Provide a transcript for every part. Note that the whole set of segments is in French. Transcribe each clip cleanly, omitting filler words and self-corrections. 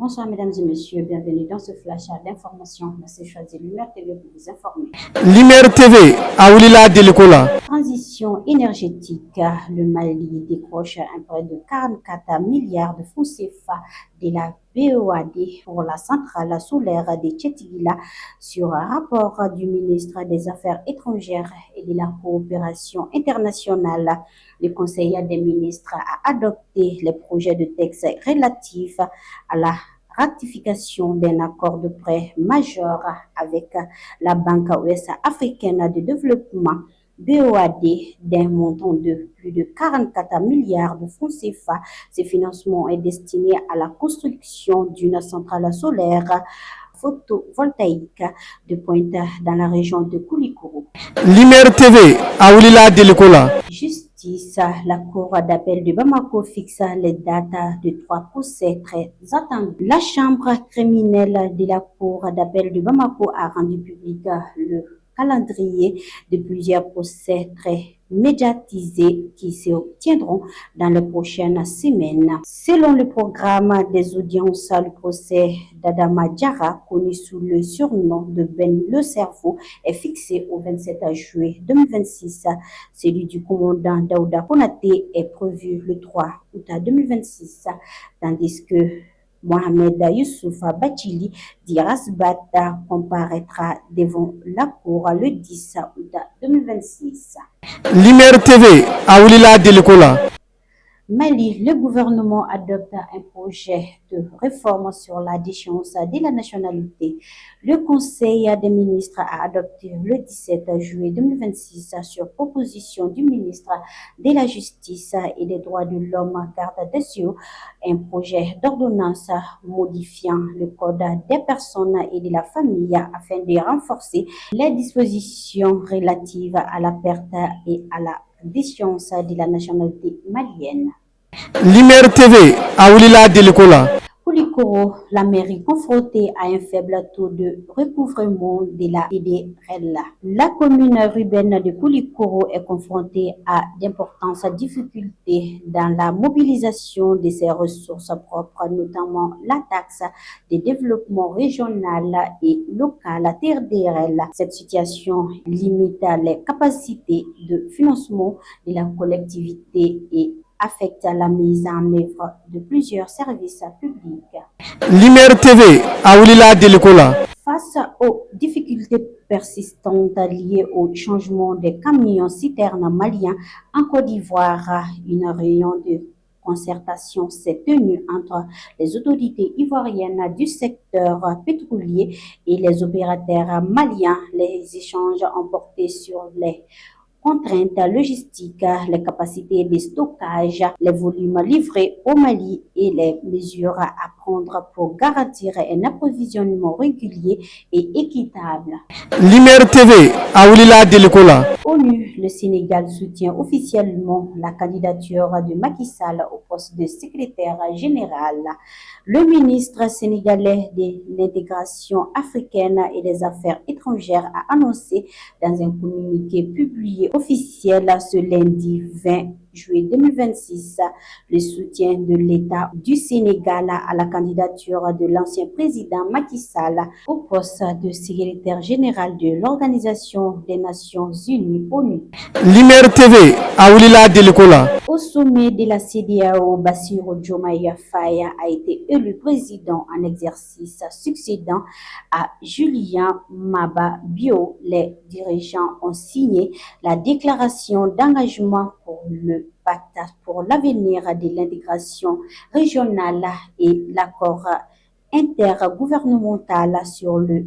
Bonsoir mesdames et messieurs, bienvenue dans ce flash d'information. Merci de choisir Lumière TV pour vous informer. Lumière TV, Aoulila Delikola. Transition énergétique, le Mali décroche un prêt de 44 milliards de francs CFA de la BOAD pour la centrale solaire de Tchetigila sur un rapport du ministre des Affaires étrangères et de la coopération internationale. Le Conseil des ministres a adopté les projets de texte relatifs à la ratification d'un accord de prêt majeur avec la Banque ouest africaine de développement BOAD d'un montant de plus de 44 milliards de francs CFA. Ce financement est destiné à la construction d'une centrale solaire photovoltaïque de pointe dans la région de Koulikoro. Lumière TV, Aoulila Delikola. Justice, la Cour d'appel de Bamako fixe les dates de 3 procès très attendus. La Chambre criminelle de la Cour d'appel de Bamako a rendu public le calendrier de plusieurs procès très médiatisés qui se tiendront dans les prochaines semaines. Selon le programme des audiences, le procès d'Adama Diarra, connu sous le surnom de Ben le Cerveau, est fixé au 27 juillet 2026. Celui du commandant Daouda Konaté est prévu le 3 août 2026, tandis que Mohamed Youssoufa Bachili d'Irasbata comparaîtra devant la Cour le 10 août 2026. Lumière TV, Aoulila Delikola. Mali, le gouvernement adopte un projet de réforme sur la déchéance de la nationalité. Le Conseil des ministres a adopté le 17 juillet 2026 sur proposition du ministre de la Justice et des droits de l'homme garde des Sceaux un projet d'ordonnance modifiant le code des personnes et de la famille afin de renforcer les dispositions relatives à la perte et à la déchéance de la nationalité malienne. Lumière TV, Aoulila Delikola. Koulikoro, la mairie confrontée à un faible taux de recouvrement de la TDRL. La commune urbaine de Koulikoro est confrontée à d'importantes difficultés dans la mobilisation de ses ressources propres, notamment la taxe de développement régional et local TDRL. Cette situation limite les capacités de financement de la collectivité et affecte la mise en œuvre de plusieurs services publics. Lumière TV, Aoulila Delikola. Face aux difficultés persistantes liées au changement des camions citernes maliens en Côte d'Ivoire, une réunion de concertation s'est tenue entre les autorités ivoiriennes du secteur pétrolier et les opérateurs maliens. Les échanges ont porté sur les contraintes logistiques, les capacités de stockage, les volumes livrés au Mali et les mesures à prendre pour garantir un approvisionnement régulier et équitable. Lumière TV, Aoulila Delikola. ONU, le Sénégal soutient officiellement la candidature de Macky Sall au poste de secrétaire général. Le ministre sénégalais de l'intégration africaine et des affaires étrangères a annoncé dans un communiqué publié officiel ce lundi 20 juillet 2026 le soutien de l'État du Sénégal à la candidature de l'ancien président Macky Sall au poste de secrétaire général de l'Organisation des Nations Unies ONU. Lumière TV, Aoulila Delikola. Au sommet de la CEDEAO, Bassirou Diomaye Faye a été élu président en exercice succédant à Julien Maba Bio. Les dirigeants ont signé la déclaration d'engagement pour le pacte pour l'avenir de l'intégration régionale et l'accord intergouvernemental sur le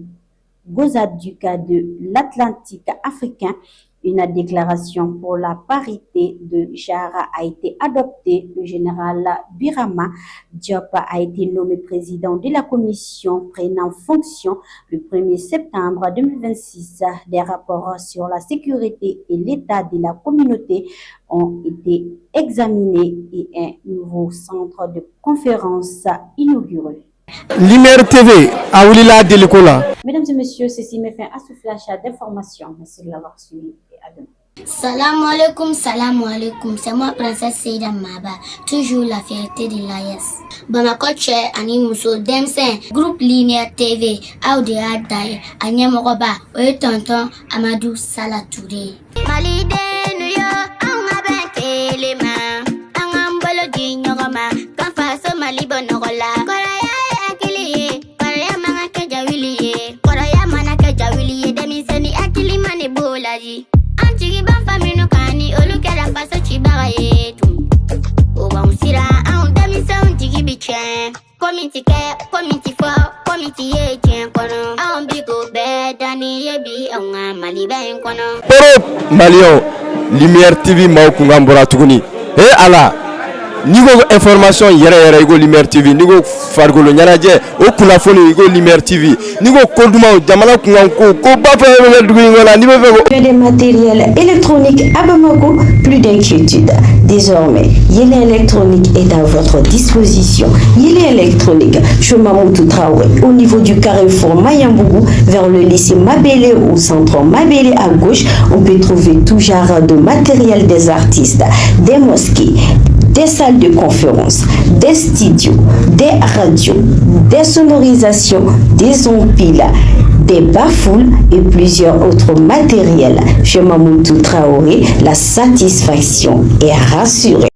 gazoduc de l'Atlantique africain. Une déclaration pour la parité de genre a été adoptée. Le général Birama Diop a été nommé président de la commission prenant fonction le 1er septembre 2026. Des rapports sur la sécurité et l'état de la communauté ont été examinés et un nouveau centre de conférence inauguré. Lumière TV, Aoulila Delikola. Mesdames et messieurs, ceci met fin à ce flash d'information. Merci de l'avoir suivi et à demain. Salam alaikum, c'est moi Princesse Seida Maba, toujours la fierté de l'AES. Bamako Che Ani Muso Demsen, groupe Linéaire TV, Audi Adaye, Anyamokoba, Oye Tonton Amadou Salatouré. Malide Nuyo, Anga Bente Lema, Angambolo Dinyogoma, Kanfaso Malibo Norola, Koraya Akili, Koraya Manaka Jawili, Koraya Manaka Jawili, Demiseni Akili Manibulaji. Antigi ban famino kani olu kera faso chibaga yetu Oba usira an demisa untigi bichen Komiti fo, komiti ye chen kono An bigo be dani ye bi an mali ben kono Europe Malion Lumière TV maw kungambora tuguni ala nigo information yere igo Lumière TV nigo fargolo nyanaje o kulafoni igo Lumière TV nigo koduma jamana kunganko ko bafa dugu ngola ni be Des matériels électroniques à Bamako, plus d'inquiétude. Désormais, Yélé électronique est à votre disposition. Yélé électronique, chemin Moutou Traoré, au niveau du carrefour Mayambougou, vers le lycée Mabélé au centre Mabélé à gauche, on peut trouver tout genre de matériel des artistes, des mosquées, des salles de conférence, des studios, des radios, des sonorisations, des empiles, des bafoules et plusieurs autres matériels. Chez Mamoutou Traoré, la satisfaction est rassurée.